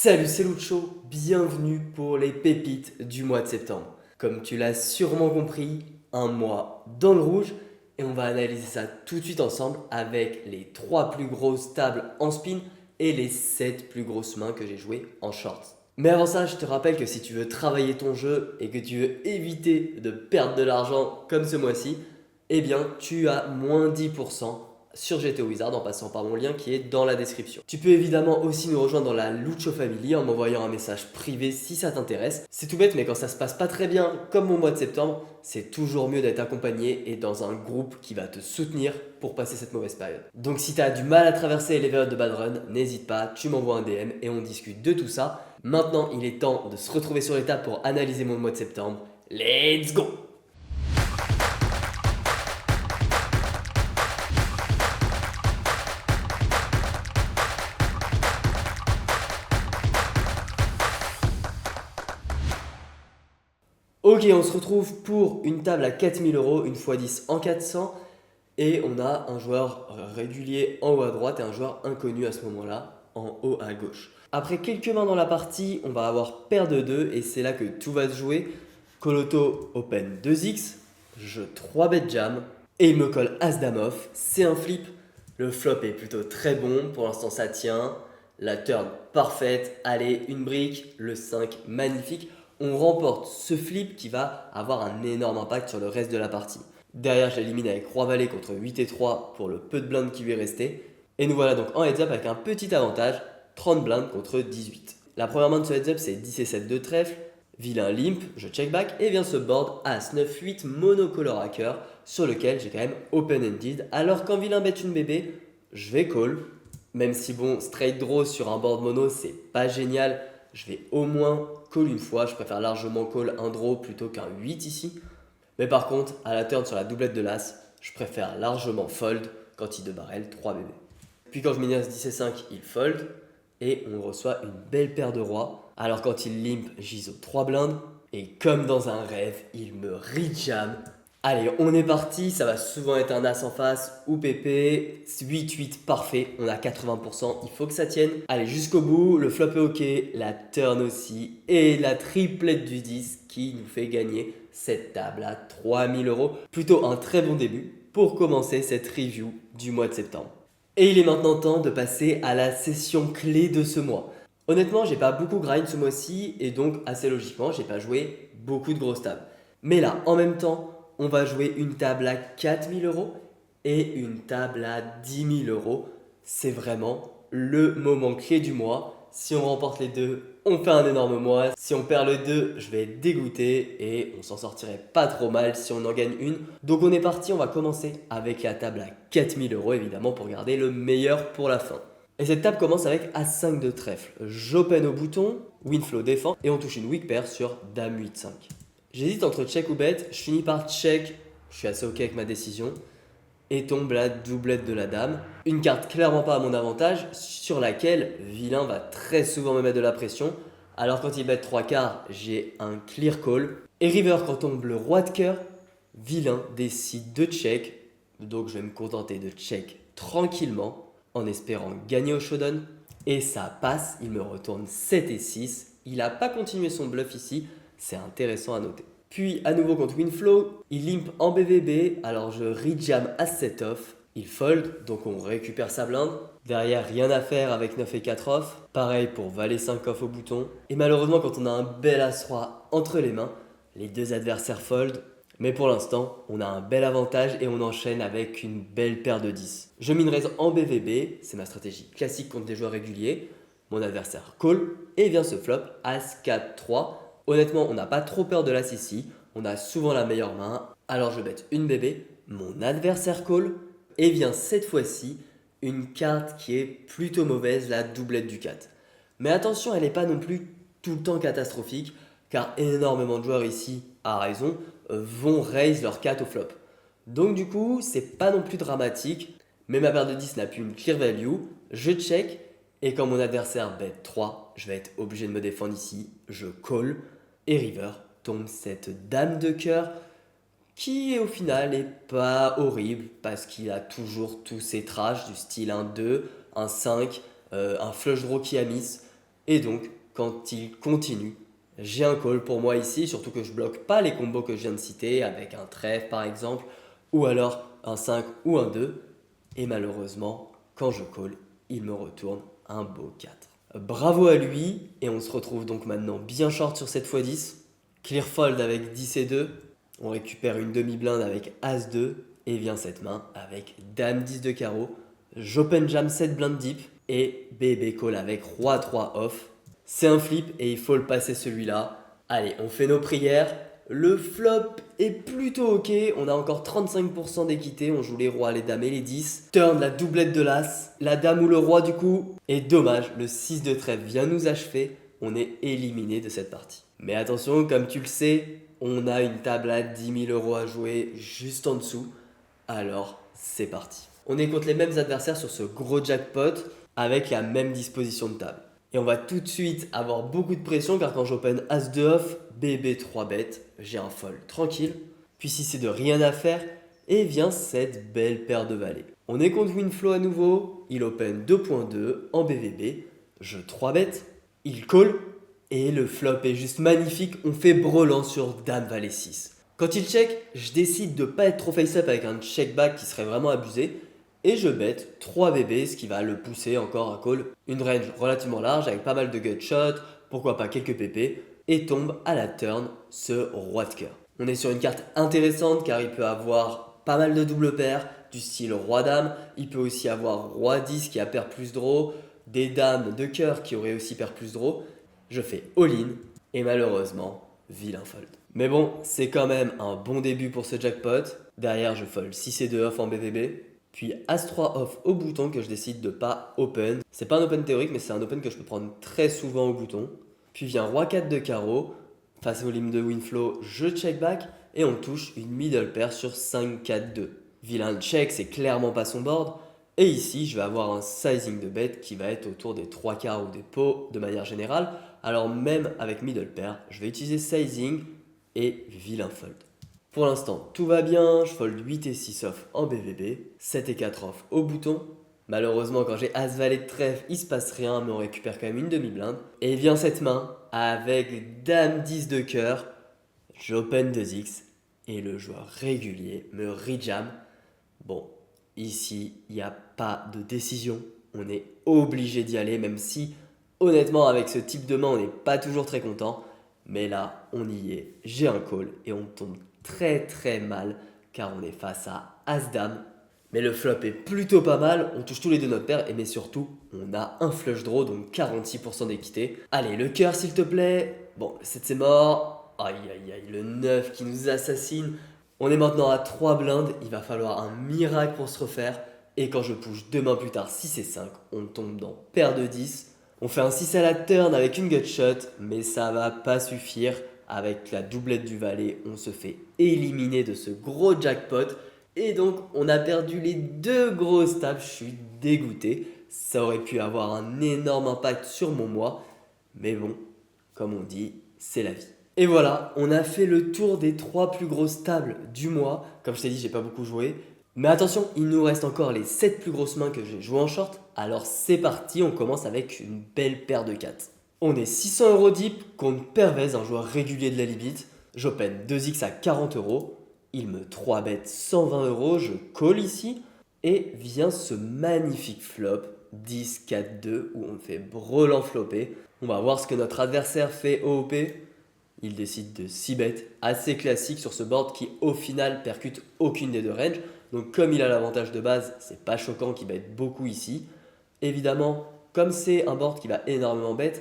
Salut, c'est Lucho, bienvenue pour les pépites du mois de septembre. Comme tu l'as sûrement compris, un mois dans le rouge et on va analyser ça tout de suite ensemble avec les 3 plus grosses tables en spin et les 7 plus grosses mains que j'ai jouées en short. Mais avant ça, je te rappelle que si tu veux travailler ton jeu et que tu veux éviter de perdre de l'argent comme ce mois-ci, eh bien tu as moins 10% sur GTO Wizard en passant par mon lien qui est dans la description. Tu peux évidemment aussi nous rejoindre dans la Lucho Family en m'envoyant un message privé si ça t'intéresse. C'est tout bête, mais quand ça se passe pas très bien, comme mon mois de septembre, c'est toujours mieux d'être accompagné et dans un groupe qui va te soutenir pour passer cette mauvaise période. Donc si tu as du mal à traverser les périodes de bad run, n'hésite pas, tu m'envoies un DM et on discute de tout ça. Maintenant, il est temps de se retrouver sur les tables pour analyser mon mois de septembre. Let's go! Ok, on se retrouve pour une table à 4000 €, une x10 en 400. Et on a un joueur régulier en haut à droite et un joueur inconnu à ce moment-là en haut à gauche. Après quelques mains dans la partie, on va avoir paire de 2 et c'est là que tout va se jouer. Coloto open 2x, je 3 bet jam et il me colle As-Dame off. C'est un flip. Le flop est plutôt très bon, pour l'instant ça tient. La turn parfaite, allez, une brique, le 5 magnifique. On remporte ce flip qui va avoir un énorme impact sur le reste de la partie. Derrière, je l'élimine avec Roi Valet contre 8 et 3 pour le peu de blindes qui lui est resté. Et nous voilà donc en heads up avec un petit avantage, 30 blindes contre 18. La première main de ce heads up, c'est 10 et 7 de trèfle. Vilain limp, je check back et vient ce board As 9-8 monocolor hacker sur lequel j'ai quand même open-ended. Alors quand vilain bet une bébé, je vais call. Même si bon, straight draw sur un board mono, c'est pas génial. Je vais au moins call une fois. Je préfère largement call un draw plutôt qu'un 8 ici. Mais par contre, à la turn sur la doublette de l'As, je préfère largement fold quand il de barrel 3 bébés. Puis quand je menace 10 et 5, il fold et on reçoit une belle paire de rois. Alors quand il limp, j'ISO 3 blindes et comme dans un rêve, il me rejam. Allez, on est parti, ça va souvent être un As en face ou PP, 8-8 parfait, on a 80%, il faut que ça tienne. Allez, jusqu'au bout, le flop est ok, la turn aussi et la triplette du 10 qui nous fait gagner cette table à 3000 €. Plutôt un très bon début pour commencer cette review du mois de septembre. Et il est maintenant temps de passer à la session clé de ce mois. Honnêtement, j'ai pas beaucoup grind ce mois-ci et donc assez logiquement, j'ai pas joué beaucoup de grosses tables. Mais là, en même temps, on va jouer une table à 4000 € et une table à 10 000 €. C'est vraiment le moment clé du mois. Si on remporte les deux, on fait un énorme mois. Si on perd le 2, je vais être dégoûté et on s'en sortirait pas trop mal si on en gagne une. Donc on est parti, on va commencer avec la table à 4000 € évidemment pour garder le meilleur pour la fin. Et cette table commence avec As5 de trèfle. J'open au bouton, Winflow défend et on touche une weak pair sur Dame 8-5. J'hésite entre check ou bet, je finis par check, je suis assez ok avec ma décision. Et tombe la doublette de la dame. Une carte clairement pas à mon avantage, sur laquelle vilain va très souvent me mettre de la pression. Alors quand il bet 3 quarts, j'ai un clear call. Et river quand tombe le roi de cœur, vilain décide de check. Donc je vais me contenter de check tranquillement en espérant gagner au showdown. Et ça passe, il me retourne 7 et 6. Il n'a pas continué son bluff ici, c'est intéressant à noter. Puis à nouveau contre Winflow, il limp en BVB, alors je rejam as set off. Il fold, donc on récupère sa blinde. Derrière, rien à faire avec 9 et 4 off. Pareil pour Valet 5 off au bouton. Et malheureusement, quand on a un bel As-Roi entre les mains, les deux adversaires fold. Mais pour l'instant, on a un bel avantage et on enchaîne avec une belle paire de 10. Je mine raise en BVB, c'est ma stratégie classique contre des joueurs réguliers. Mon adversaire call et vient ce flop As 4 3. Honnêtement, on n'a pas trop peur de l'As ici. On a souvent la meilleure main. Alors je bête une bébé, mon adversaire call et vient cette fois-ci une carte qui est plutôt mauvaise, la doublette du 4. Mais attention, elle n'est pas non plus tout le temps catastrophique car énormément de joueurs ici, à raison, vont raise leur 4 au flop. Donc du coup, c'est pas non plus dramatique, mais ma paire de 10 n'a plus une clear value, je check, et quand mon adversaire bet 3, je vais être obligé de me défendre ici, je call, et river tombe cette dame de cœur, qui au final n'est pas horrible, parce qu'il a toujours tous ses trashs du style un 2, un 5, un flush draw qui a miss. Et donc, quand il continue, j'ai un call pour moi ici, surtout que je bloque pas les combos que je viens de citer, avec un trèfle par exemple, ou alors un 5 ou un 2. Et malheureusement, quand je call, il me retourne un beau 4. Bravo à lui, et on se retrouve donc maintenant bien short sur cette x10. Clear fold avec 10 et 2. On récupère une demi-blinde avec As-2 et vient cette main avec Dame 10 de carreau. J'open jam 7 blindes deep et BB call avec Roi 3 off. C'est un flip et il faut le passer celui-là. Allez, on fait nos prières. Le flop est plutôt ok. On a encore 35% d'équité. On joue les rois, les dames et les 10. Turn, la doublette de l'as. La dame ou le roi du coup. Et dommage, le 6 de trèfle vient nous achever. On est éliminé de cette partie. Mais attention, comme tu le sais, on a une table à 10 000 euros à jouer juste en dessous. Alors, c'est parti. On est contre les mêmes adversaires sur ce gros jackpot avec la même disposition de table. Et on va tout de suite avoir beaucoup de pression car quand j'open As-2 off, BB 3 bêtes, j'ai un fold tranquille. Puis si c'est de rien à faire, et vient cette belle paire de valets. On est contre Winflow à nouveau, il open 2.2 en BVB, je 3 bêtes, il call, et le flop est juste magnifique, on fait brelan sur Dame Valet 6. Quand il check, je décide de pas être trop face-up avec un check-back qui serait vraiment abusé, et je bet 3 BB, ce qui va le pousser encore à call. Une range relativement large avec pas mal de gut shots, pourquoi pas quelques PP, et tombe à la turn ce roi de cœur. On est sur une carte intéressante car il peut avoir pas mal de double paires, du style roi-dame, il peut aussi avoir roi-10 qui a paire plus draw, des dames de cœur qui auraient aussi paire plus draw. Je fais all-in et malheureusement, vilain fold. Mais bon, c'est quand même un bon début pour ce jackpot. Derrière, je fold 6 et 2 off en BVB. Puis As-3 off au bouton que je décide de pas open. C'est pas un open théorique, mais c'est un open que je peux prendre très souvent au bouton. Puis vient Roi 4 de carreau. Face au limbe de Winflow, je check back et on touche une middle pair sur 5-4-2. Vilain check, c'est clairement pas son board. Et ici, je vais avoir un sizing de bet qui va être autour des 3 quarts ou des pots de manière générale. Alors même avec middle pair, je vais utiliser sizing et vilain fold. Pour l'instant, tout va bien, je fold 8 et 6 off en BVB, 7 et 4 off au bouton. Malheureusement, quand j'ai As-Valet de trèfle, il se passe rien, mais on récupère quand même une demi-blinde. Et vient cette main avec Dame 10 de cœur, j'open 2x et le joueur régulier me rejam. Bon, ici, il n'y a pas de décision, on est obligé d'y aller, même si honnêtement, avec ce type de main, on n'est pas toujours très content. Mais là, on y est, j'ai un call et on tombe très très mal car on est face à As-Dame. Mais le flop est plutôt pas mal, on touche tous les deux notre paire, et mais surtout, on a un flush draw, donc 46% d'équité. Allez, le cœur s'il te plaît. Bon, le 7 c'est mort. Aïe aïe aïe, le 9 qui nous assassine. On est maintenant à 3 blindes, il va falloir un miracle pour se refaire. Et quand je push 2 mains plus tard 6 et 5, on tombe dans paire de 10. On fait un 6 à la turn avec une gut shot, mais ça va pas suffire. Avec la doublette du valet, on se fait éliminer de ce gros jackpot. Et donc, on a perdu les deux grosses tables. Je suis dégoûté. Ça aurait pu avoir un énorme impact sur mon mois. Mais bon, comme on dit, c'est la vie. Et voilà, on a fait le tour des 3 plus grosses tables du mois. Comme je t'ai dit, j'ai pas beaucoup joué. Mais attention, il nous reste encore les 7 plus grosses mains que j'ai jouées en short. Alors c'est parti, on commence avec une belle paire de 4. On est 600 euros deep contre Pervez, un joueur régulier de la limite. J'open 2x à 40 euros. Il me 3 bet 120 euros, je call ici. Et vient ce magnifique flop 10-4-2 où on fait brelan flopper. On va voir ce que notre adversaire fait OOP. Il décide de 6 bêtes, assez classique sur ce board qui au final percute aucune des deux ranges. Donc comme il a l'avantage de base, c'est pas choquant qu'il bête beaucoup ici. Évidemment, comme c'est un board qui va énormément bet,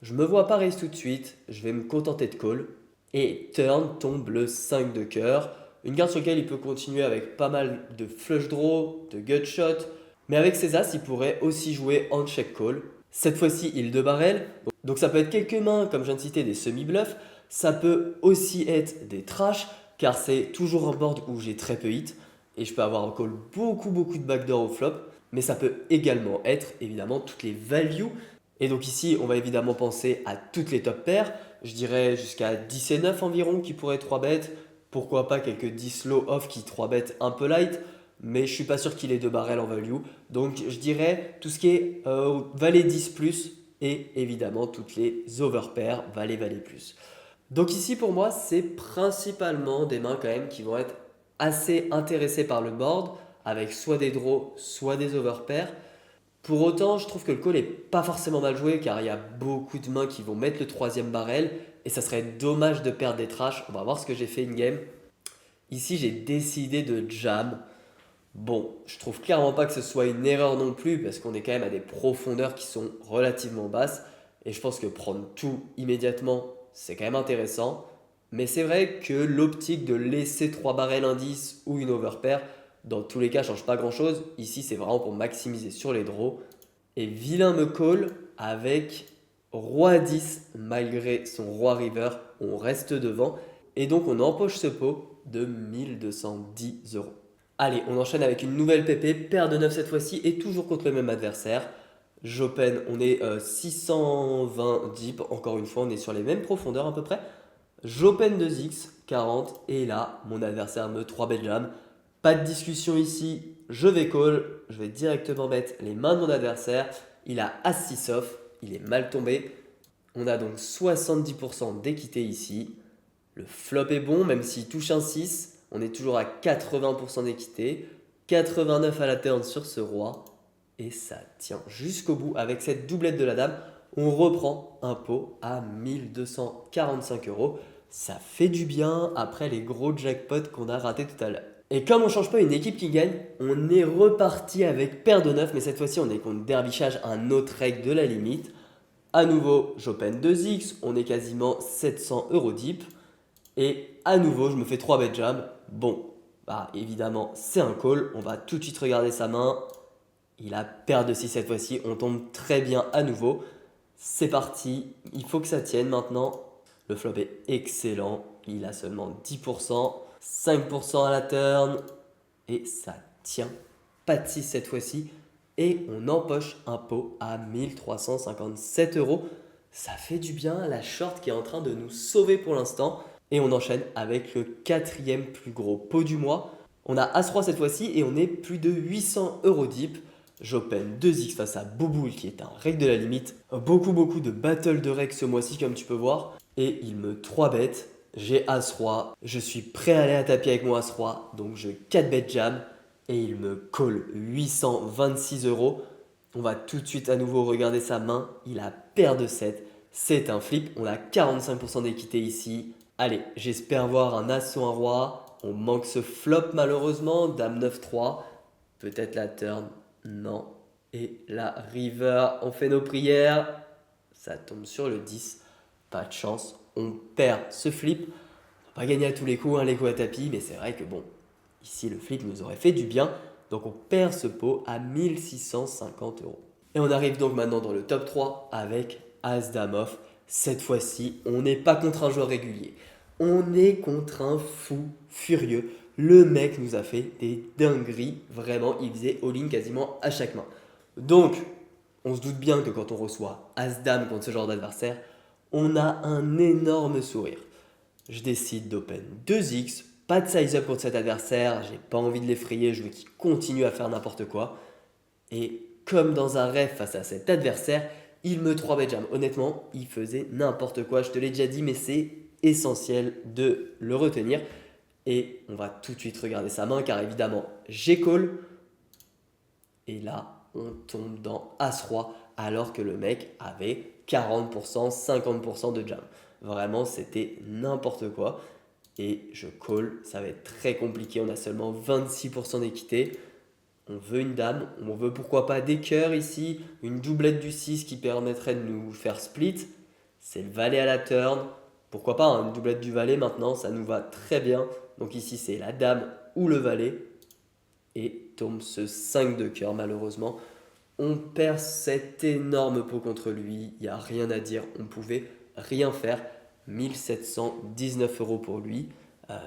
je me vois pas raise tout de suite, je vais me contenter de call. Et turn tombe le 5 de cœur, une carte sur laquelle il peut continuer avec pas mal de flush draw, de gut shot. Mais avec ses as, il pourrait aussi jouer en check call. Cette fois-ci, il de barrel. Donc ça peut être quelques mains, comme je viens de citer, des semi-bluffs. Ça peut aussi être des trash, car c'est toujours un board où j'ai très peu hit. Et je peux avoir en call beaucoup de backdoor au flop. Mais ça peut également être, évidemment, toutes les values. Et donc ici, on va évidemment penser à toutes les top paires. Je dirais jusqu'à 10 et 9 environ qui pourraient 3 bet. Pourquoi pas quelques 10 low off qui 3 bet un peu light. Mais je suis pas sûr qu'il ait 2 barrels en value. Donc je dirais tout ce qui est valet 10+, et évidemment toutes les overpairs valet plus. Donc ici pour moi c'est principalement des mains quand même qui vont être assez intéressées par le board avec soit des draws soit des overpairs. Pour autant je trouve que le call est pas forcément mal joué car il y a beaucoup de mains qui vont mettre le troisième barrel et ça serait dommage de perdre des trash. On va voir ce que j'ai fait in-game. Ici j'ai décidé de jam. Bon, je trouve clairement pas que ce soit une erreur non plus parce qu'on est quand même à des profondeurs qui sont relativement basses et je pense que prendre tout immédiatement c'est quand même intéressant. Mais c'est vrai que l'optique de laisser 3 barrels indices ou une overpair, dans tous les cas, change pas grand chose. Ici, c'est vraiment pour maximiser sur les draws. Et vilain me call avec roi 10 malgré son roi river. On reste devant et donc on empoche ce pot de 1210 euros. Allez, on enchaîne avec une nouvelle PP, paire de 9 cette fois-ci et toujours contre le même adversaire. J'open, on est 620 deep, encore une fois, on est sur les mêmes profondeurs à peu près. J'open 2x, 40, et là, mon adversaire me 3-bet jam. Pas de discussion ici, je vais call, je vais directement mettre les mains de mon adversaire. Il a As-6 off, il est mal tombé. On a donc 70% d'équité ici. Le flop est bon, même s'il touche un 6, on est toujours à 80% d'équité. 89 à la turn sur ce roi. Et ça tient jusqu'au bout avec cette doublette de la dame. On reprend un pot à 1245 euros. Ça fait du bien après les gros jackpots qu'on a ratés tout à l'heure. Et comme on ne change pas une équipe qui gagne, on est reparti avec paire de 9, mais cette fois-ci on est contre derbichage, un autre règle de la limite. À nouveau, j'open 2x, on est quasiment 700 euros deep. Et à nouveau, je me fais 3 bet jam. Bon, bah évidemment, c'est un call. On va tout de suite regarder sa main. Il a paire de 6 cette fois-ci. On tombe très bien à nouveau. C'est parti. Il faut que ça tienne maintenant. Le flop est excellent. Il a seulement 10%. 5% à la turn. Et ça tient. Pas de 6 cette fois-ci. Et on empoche un pot à 1357 euros. Ça fait du bien. La short qui est en train de nous sauver pour l'instant. Et on enchaîne avec le quatrième plus gros pot du mois. On a As-Roi cette fois-ci et on est plus de 800 euros deep. J'open 2x face à Boboul qui est un reg de la limite. Beaucoup de battle de reg ce mois-ci comme tu peux voir. Et il me 3-bet. J'ai As-Roi. Je suis prêt à aller à tapis avec mon As-Roi. Donc je 4-bet jam. Et il me colle 826 euros. On va tout de suite à nouveau regarder sa main. Il a paire de 7. C'est un flip. On a 45% d'équité ici. Allez, j'espère voir un As ou un Roi. On manque ce flop malheureusement. Dame 9-3. Peut-être la turn. Non. Et la river, on fait nos prières. Ça tombe sur le 10. Pas de chance. On perd ce flip. On va pas gagner à tous les coups, les coups à tapis. Mais c'est vrai que bon, ici le flip nous aurait fait du bien. Donc on perd ce pot à 1650 euros. Et on arrive donc maintenant dans le top 3 avec As-Dame off. Cette fois-ci, on n'est pas contre un joueur régulier. On est contre un fou furieux. Le mec nous a fait des dingueries. Vraiment, il faisait all-in quasiment à chaque main. Donc, on se doute bien que quand on reçoit As-Dame contre ce genre d'adversaire, on a un énorme sourire. Je décide d'open 2x. Pas de size-up contre cet adversaire. J'ai pas envie de l'effrayer. Je veux qu'il continue à faire n'importe quoi. Et comme dans un rêve face à cet adversaire, il me 3-bet jam. Honnêtement, il faisait n'importe quoi. Je te l'ai déjà dit, mais c'est essentiel de le retenir. Et on va tout de suite regarder sa main, car évidemment, j'ai call. Et là, on tombe dans As-Roi, alors que le mec avait 40%, 50% de jam. Vraiment, c'était n'importe quoi. Et je call, ça va être très compliqué. On a seulement 26% d'équité. On veut une dame, on veut pourquoi pas des cœurs ici, une doublette du 6 qui permettrait de nous faire split. C'est le valet à la turn. Pourquoi pas une doublette du valet maintenant, ça nous va très bien. Donc ici c'est la dame ou le valet. Et tombe ce 5 de cœur malheureusement. On perd cet énorme pot contre lui, il n'y a rien à dire, on pouvait rien faire. 1719 euros pour lui.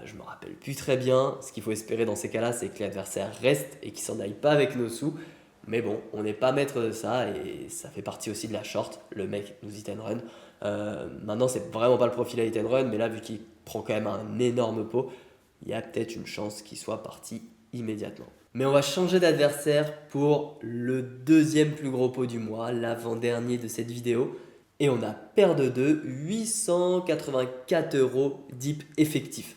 Je me rappelle plus très bien. Ce qu'il faut espérer dans ces cas-là, c'est que l'adversaire reste et qu'il s'en aille pas avec nos sous. Mais bon, on n'est pas maître de ça et ça fait partie aussi de la short. Le mec nous hit and run. Maintenant, c'est vraiment pas le profil à hit and run, mais là, vu qu'il prend quand même un énorme pot, il y a peut-être une chance qu'il soit parti immédiatement. Mais on va changer d'adversaire pour le deuxième plus gros pot du mois, l'avant-dernier de cette vidéo. Et on a paire de 2, 884 euros deep effectif.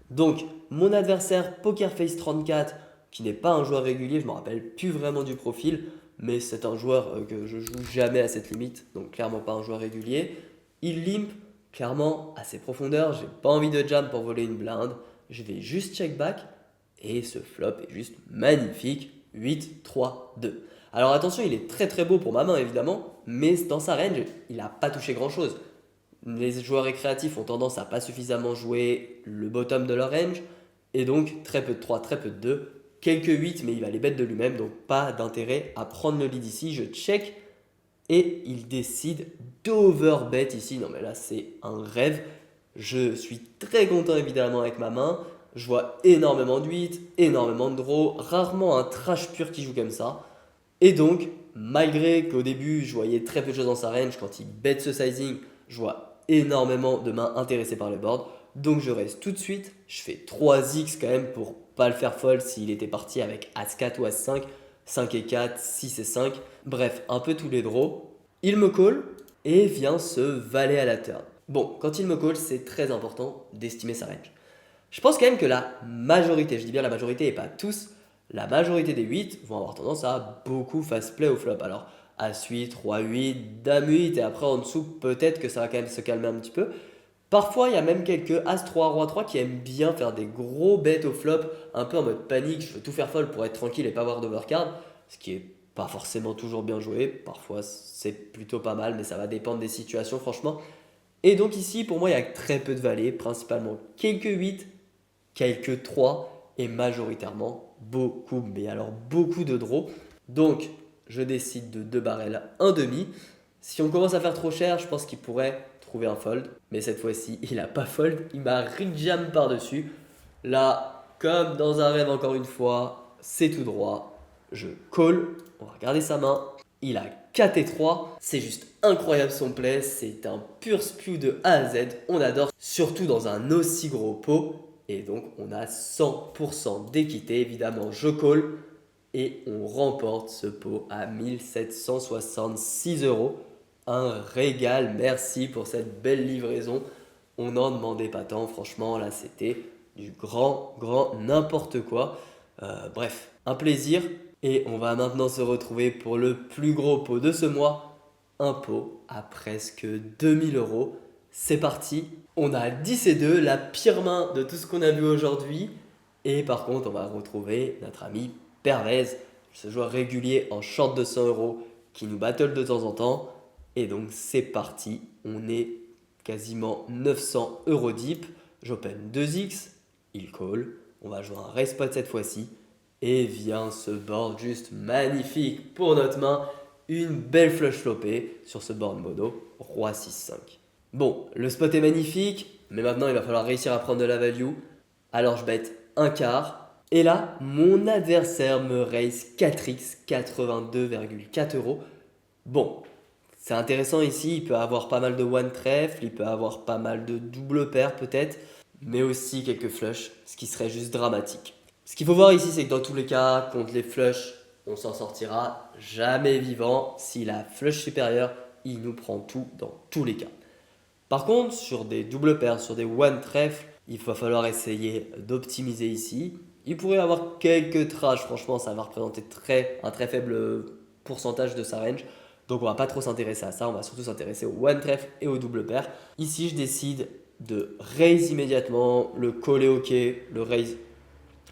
Donc, mon adversaire PokerFace34, qui n'est pas un joueur régulier, je ne me rappelle plus vraiment du profil, mais c'est un joueur que je joue jamais à cette limite, donc clairement pas un joueur régulier. Il limp clairement à ses profondeurs, j'ai pas envie de jam pour voler une blinde, je vais juste check back et ce flop est juste magnifique, 8, 3, 2. Alors attention, il est très très beau pour ma main évidemment, mais dans sa range, il n'a pas touché grand chose. Les joueurs récréatifs ont tendance à pas suffisamment jouer le bottom de leur range, et donc très peu de 3, très peu de 2, quelques 8, mais il va les bêtes de lui-même, donc pas d'intérêt à prendre le lead ici. Je check et il décide d'overbet ici. Non mais là c'est un rêve. Je suis très content évidemment avec ma main. Je vois énormément de 8, énormément de draw, rarement un trash pur qui joue comme ça. Et donc, malgré qu'au début je voyais très peu de choses dans sa range, quand il bet ce sizing, je vois énormément de mains intéressées par le board. Donc je reste tout de suite, je fais 3x quand même pour pas le faire fold s'il était parti avec As-4 ou As-5, 5 et 4, 6 et 5, bref, un peu tous les draws. Il me call et vient se valet à la turn. Bon, quand il me call, c'est très important d'estimer sa range. Je pense quand même que la majorité, je dis bien la majorité et pas tous, la majorité des 8 vont avoir tendance à beaucoup fast play au flop. Alors, As-8, Roi-8, Dame-8 et après en dessous, peut-être que ça va quand même se calmer un petit peu. Parfois, il y a même quelques As-3, Roi-3 qui aiment bien faire des gros bets au flop, un peu en mode panique, je veux tout faire fold pour être tranquille et pas avoir d'overcard, ce qui est pas forcément toujours bien joué, parfois c'est plutôt pas mal, mais ça va dépendre des situations franchement. Et donc ici, pour moi, il y a très peu de valets, principalement quelques 8, quelques 3 et majoritairement beaucoup, mais alors beaucoup de draws. Donc, je décide de 2 barrels, un demi. Si on commence à faire trop cher, je pense qu'il pourrait trouver un fold. Mais cette fois-ci, il n'a pas fold. Il m'a jam par-dessus. Là, comme dans un rêve encore une fois, c'est tout droit. Je call. On va regarder sa main. Il a 4 et 3. C'est juste incroyable son play. C'est un pur spew de A à Z. On adore. Surtout dans un aussi gros pot. Et donc, on a 100% d'équité. Évidemment, je call. Et on remporte ce pot à 1766 euros. Un régal, merci pour cette belle livraison. On n'en demandait pas tant, franchement, là c'était du grand n'importe quoi. Bref, un plaisir. Et on va maintenant se retrouver pour le plus gros pot de ce mois. Un pot à presque 2000 euros. C'est parti. On a 10 et 2, la pire main de tout ce qu'on a vu aujourd'hui. Et par contre, on va retrouver notre ami Pervez, ce joueur régulier en short de 100 euros qui nous battle de temps en temps. Et donc c'est parti, on est quasiment 900 euros deep. J'open 2x, il call, on va jouer un raise pot cette fois-ci. Et vient ce board juste magnifique pour notre main. Une belle flush flopée sur ce board mono, roi 6-5. Bon, le spot est magnifique, mais maintenant il va falloir réussir à prendre de la value. Alors je bête un quart. Et là, mon adversaire me raise 4x, 82,4 euros. Bon, c'est intéressant ici, il peut avoir pas mal de one trèfle, il peut avoir pas mal de double paire peut-être, mais aussi quelques flushs, ce qui serait juste dramatique. Ce qu'il faut voir ici, c'est que dans tous les cas, contre les flushs, on s'en sortira jamais vivant. S'il a flush supérieur, il nous prend tout dans tous les cas. Par contre, sur des double paires, sur des one trèfle, il va falloir essayer d'optimiser ici. Il pourrait avoir quelques trash, franchement, ça va représenter un très faible pourcentage de sa range. Donc on va pas trop s'intéresser à ça, on va surtout s'intéresser au one trèfle et au double paire. Ici, je décide de raise immédiatement, le call est ok, le raise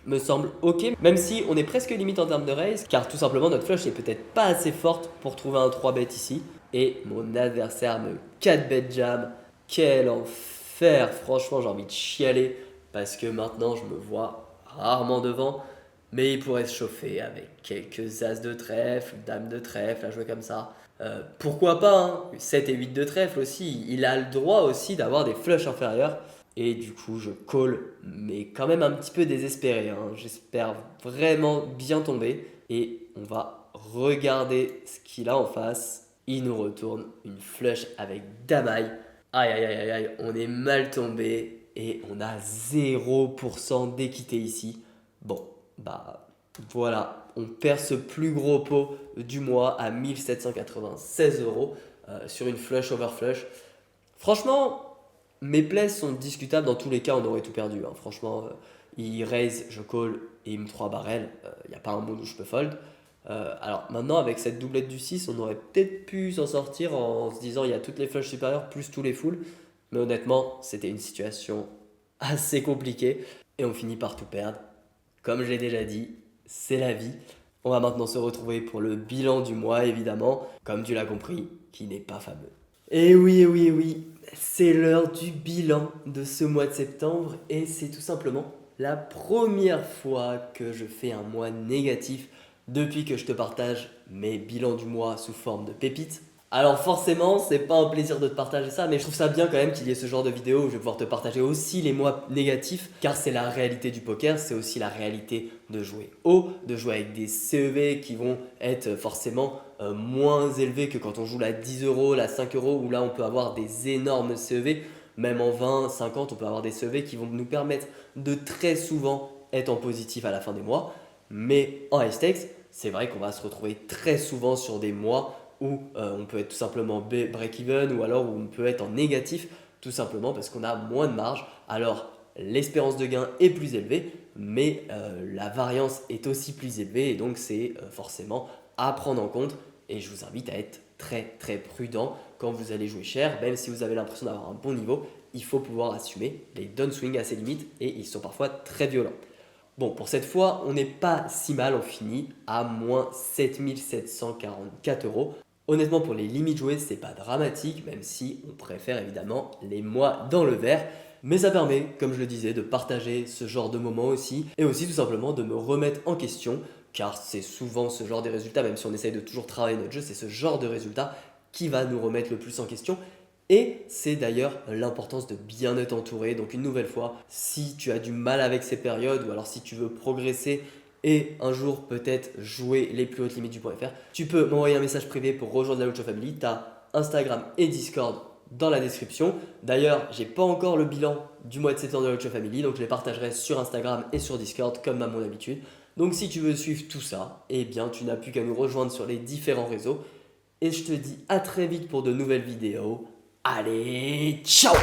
me semble ok, même si on est presque limite en termes de raise, car tout simplement notre flush n'est peut-être pas assez forte pour trouver un 3 bet ici. Et mon adversaire me 4 bet jam. Quel enfer, franchement j'ai envie de chialer, parce que maintenant je me vois rarement devant. Mais il pourrait se chauffer avec quelques as de trèfle, dame de trèfle à jouer comme ça. Pourquoi pas, hein, 7 et 8 de trèfle aussi. Il a le droit aussi d'avoir des flushs inférieurs. Et du coup, je call, mais quand même un petit peu désespéré, hein. J'espère vraiment bien tomber. Et on va regarder ce qu'il a en face. Il nous retourne une flush avec damaille. Aïe, aïe, aïe, aïe, aïe, on est mal tombé. Et on a 0% d'équité ici. Bon, bah, Voilà, on perd ce plus gros pot du mois à 1796 euros sur une flush over flush. Franchement, mes plays sont discutables dans tous les cas, on aurait tout perdu, hein. Franchement, il raise, je call et il me 3 barrels. Il n'y a pas un monde où je peux fold. Alors maintenant, avec cette doublette du 6, on aurait peut-être pu s'en sortir en se disant il y a toutes les flushs supérieures plus tous les fulls. Mais honnêtement, c'était une situation assez compliquée et on finit par tout perdre. Comme je l'ai déjà dit, c'est la vie. On va maintenant se retrouver pour le bilan du mois, évidemment, comme tu l'as compris, qui n'est pas fameux. Et oui, oui, oui, c'est l'heure du bilan de ce mois de septembre et c'est tout simplement la première fois que je fais un mois négatif depuis que je te partage mes bilans du mois sous forme de pépites. Alors forcément, c'est pas un plaisir de te partager ça, mais je trouve ça bien quand même qu'il y ait ce genre de vidéo où je vais pouvoir te partager aussi les mois négatifs, car c'est la réalité du poker, c'est aussi la réalité de jouer haut, de jouer avec des CEV qui vont être forcément moins élevés que quand on joue la 10 euros, la 5 euros, où là on peut avoir des énormes CEV, même en 20, 50, on peut avoir des CEV qui vont nous permettre de très souvent être en positif à la fin des mois, mais en high stakes, c'est vrai qu'on va se retrouver très souvent sur des mois où on peut être tout simplement break-even ou alors où on peut être en négatif tout simplement parce qu'on a moins de marge. Alors l'espérance de gain est plus élevée, mais la variance est aussi plus élevée et donc c'est forcément à prendre en compte et je vous invite à être très très prudent quand vous allez jouer cher, même si vous avez l'impression d'avoir un bon niveau, il faut pouvoir assumer les downswings à ses limites et ils sont parfois très violents. Bon, pour cette fois, on n'est pas si mal, on finit à moins 7744 euros. Honnêtement, pour les limites jouées, c'est pas dramatique, même si on préfère évidemment les mois dans le vert. Mais ça permet, comme je le disais, de partager ce genre de moments aussi, et aussi tout simplement de me remettre en question, car c'est souvent ce genre de résultats, même si on essaye de toujours travailler notre jeu, c'est ce genre de résultat qui va nous remettre le plus en question. Et c'est d'ailleurs l'importance de bien être entouré. Donc une nouvelle fois, si tu as du mal avec ces périodes, ou alors si tu veux progresser et un jour peut-être jouer les plus hautes limites du .fr, tu peux m'envoyer un message privé pour rejoindre la Lucho Family. Tu as Instagram et Discord dans la description. D'ailleurs, j'ai pas encore le bilan du mois de septembre de la Lucho Family, donc je les partagerai sur Instagram et sur Discord comme à mon habitude. Donc si tu veux suivre tout ça, eh bien tu n'as plus qu'à nous rejoindre sur les différents réseaux. Et je te dis à très vite pour de nouvelles vidéos. Allez, ciao!